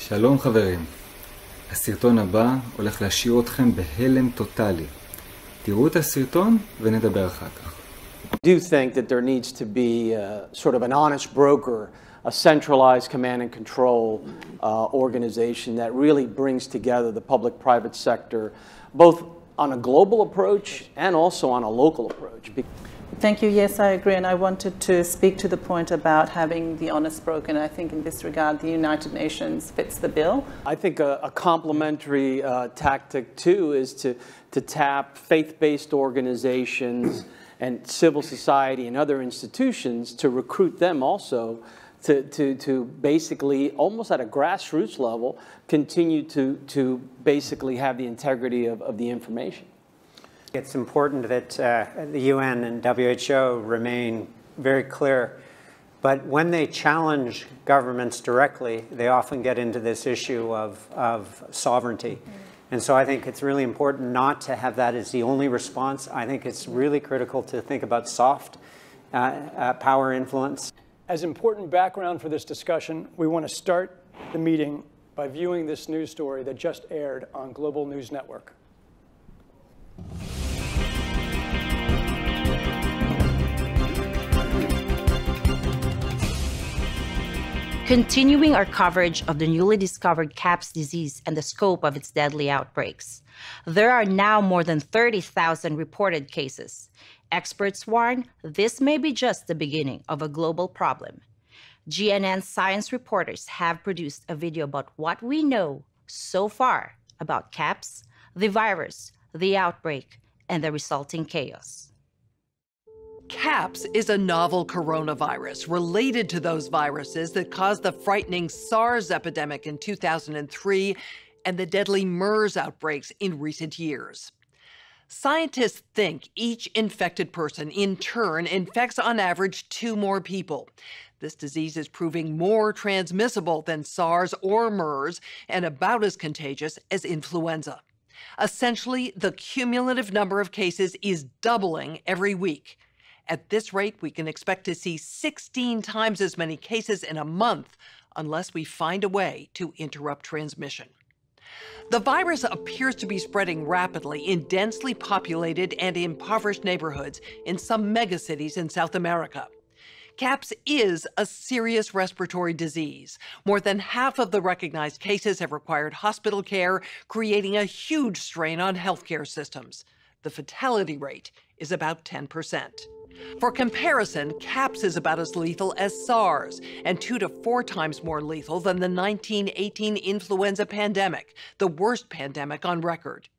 שלום חברים, הסרטון הבא הולך להשאיר אתכם בהלם טוטלי. תראו את הסרטון ונדבר אחר כך. I do think that there needs to be sort of an honest broker, a centralized command and control organization that really brings together the public-private sector, both on a global approach and also on a local approach. Thank you. Yes, I agree. And I wanted to speak to the point about having the honest broker. And I think in this regard, the United Nations fits the bill. I think a complementary tactic, too, is to tap faith-based organizations and civil society and other institutions to recruit them also to basically, almost at a grassroots level, continue to basically have the integrity of the information. It's important that the UN and WHO remain very clear, but when they challenge governments directly, they often get into this issue of sovereignty. And so I think it's really important not to have that as the only response. I think it's really critical to think about soft power influence. As important background for this discussion, we want to start the meeting by viewing this news story that just aired on Global News Network. Continuing our coverage of the newly discovered CAPS disease and the scope of its deadly outbreaks, there are now more than 30,000 reported cases. Experts warn this may be just the beginning of a global problem. GNN science reporters have produced a video about what we know so far about CAPS, the virus, the outbreak, and the resulting chaos. CAPS is a novel coronavirus related to those viruses that caused the frightening SARS epidemic in 2003 and the deadly MERS outbreaks in recent years. Scientists think each infected person in turn infects on average 2 more people. This disease is proving more transmissible than SARS or MERS and about as contagious as influenza. Essentially, the cumulative number of cases is doubling every week. At this rate, we can expect to see 16 times as many cases in a month unless we find a way to interrupt transmission. The virus appears to be spreading rapidly in densely populated and impoverished neighborhoods in some megacities in South America. CAPS is a serious respiratory disease. More than half of the recognized cases have required hospital care, creating a huge strain on healthcare systems. The fatality rate is about 10%. For comparison, CAPS is about as lethal as SARS and 2 to 4 times more lethal than the 1918 influenza pandemic, the worst pandemic on record.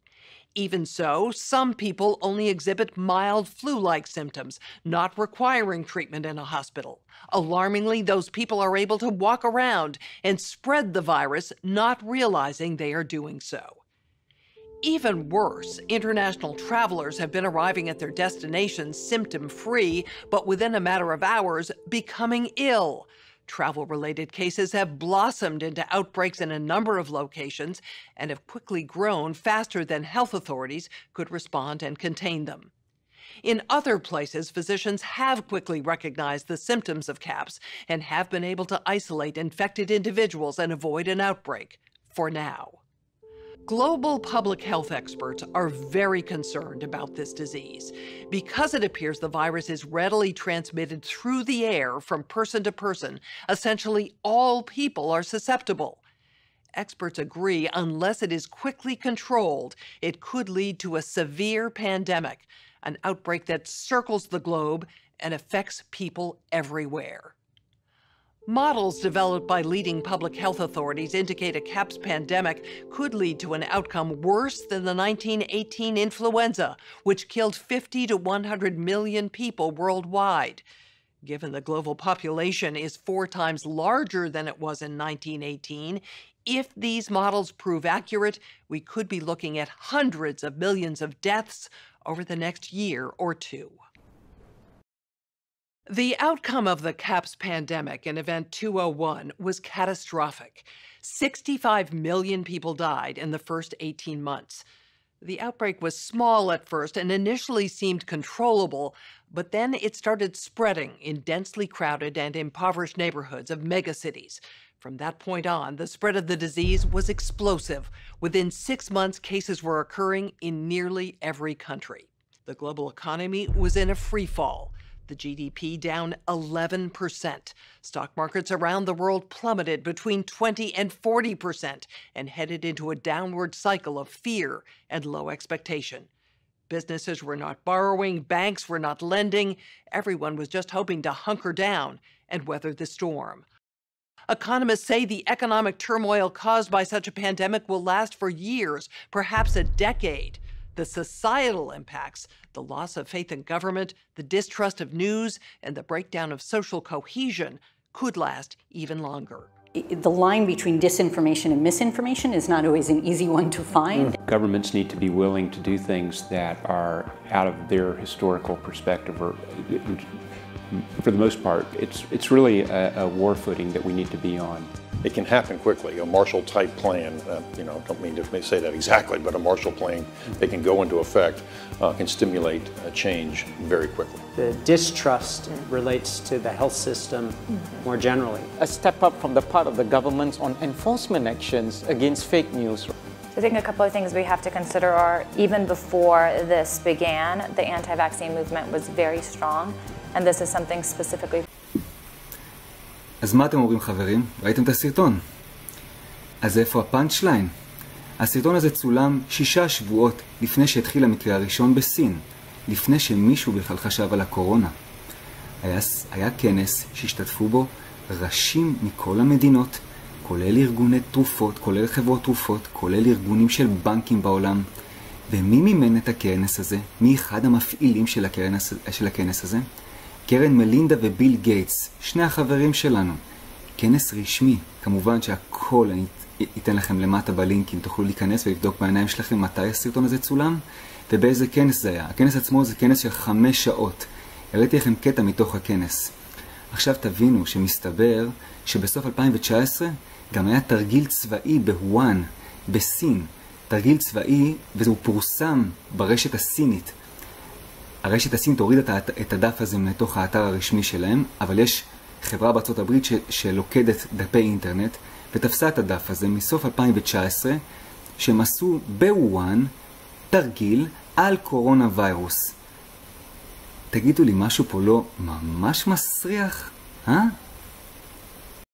Even so, some people only exhibit mild flu-like symptoms, not requiring treatment in a hospital. Alarmingly, those people are able to walk around and spread the virus, not realizing they are doing so. Even worse, international travelers have been arriving at their destinations symptom-free, but within a matter of hours, becoming ill. Travel-related cases have blossomed into outbreaks in a number of locations and have quickly grown faster than health authorities could respond and contain them. In other places, physicians have quickly recognized the symptoms of CAPS and have been able to isolate infected individuals and avoid an outbreak, for now. Global public health experts are very concerned about this disease because it appears the virus is readily transmitted through the air from person to person. Essentially, all people are susceptible. Experts agree unless it is quickly controlled, it could lead to a severe pandemic, an outbreak that circles the globe and affects people everywhere. Models developed by leading public health authorities indicate a CAPS pandemic could lead to an outcome worse than the 1918 influenza, which killed 50 to 100 million people worldwide. Given the global population is 4 times larger than it was in 1918, if these models prove accurate, we could be looking at hundreds of millions of deaths over the next year or 2. The outcome of the CAPS pandemic in Event 201 was catastrophic. 65 million people died in the first 18 months. The outbreak was small at first and initially seemed controllable, but then it started spreading in densely crowded and impoverished neighborhoods of megacities, From that point on, the spread of the disease was explosive. Within 6 months, cases were occurring in nearly every country. The global economy was in a free fall. The GDP down 11%. Stock markets around the world plummeted between 20 and 40% and headed into a downward cycle of fear and low expectation. Businesses were not borrowing, banks were not lending. Everyone was just hoping to hunker down and weather the storm. Economists say the economic turmoil caused by such a pandemic will last for years, perhaps a decade. The societal impacts, the loss of faith in government, the distrust of news, and the breakdown of social cohesion could last even longer. The line between disinformation and misinformation is not always an easy one to find. Governments need to be willing to do things that are out of their historical perspective, or for the most part, it's really a war footing that we need to be on. It can happen quickly. A Marshall-type plan, don't mean to say that exactly, but a Marshall plan that can go into effect can stimulate a change very quickly. The distrust relates to the health system more generally. A step up from the part of the governments on enforcement actions against fake news. I think a couple of things we have to consider are, even before this began, the anti-vaccine movement was very strong, and this is something specifically. אז מה אתם אומרים, חברים? ראיתם את הסרטון? אז איפה הפאנץ' ליין? הסרטון הזה צולם 6 שבועות לפני שהתחיל המקרה הראשון בסין, לפני שמישהו בכלל חשב על הקורונה. היה כנס שהשתתפו בו ראשים מכל המדינות, כולל ארגוני תרופות, כולל חברות תרופות, כולל ארגונים של בנקים בעולם. ומי מימן את הכנס הזה? מי אחד המפעילים של הכנס הזה? קרן מלינדה וביל גייטס, שני החברים שלנו. כנס רשמי, כמובן שהכל אני אתן לכם למטה בלינקים, תוכלו להיכנס ולבדוק בעיניים שלכם מתי הסרטון הזה צולם ובאיזה כנס זה היה. הכנס עצמו זה כנס של 5 שעות. הראיתי לכם קטע מתוך הכנס. עכשיו תבינו שמסתבר שבסוף 2019 גם היה תרגיל צבאי בהואן, בסין. תרגיל צבאי, והוא פורסם ברשת הסינית. הרשת הסינית הורידה את הדף הזה מתוך האתר הרשמי שלהם, אבל יש חברה בארצות הברית שלוקדת דפי אינטרנט, ותפסה את הדף הזה מסוף 2019, שהם עשו בוואן תרגיל על קורונה ויירוס. תגידו לי, משהו פה לא ממש מסריח?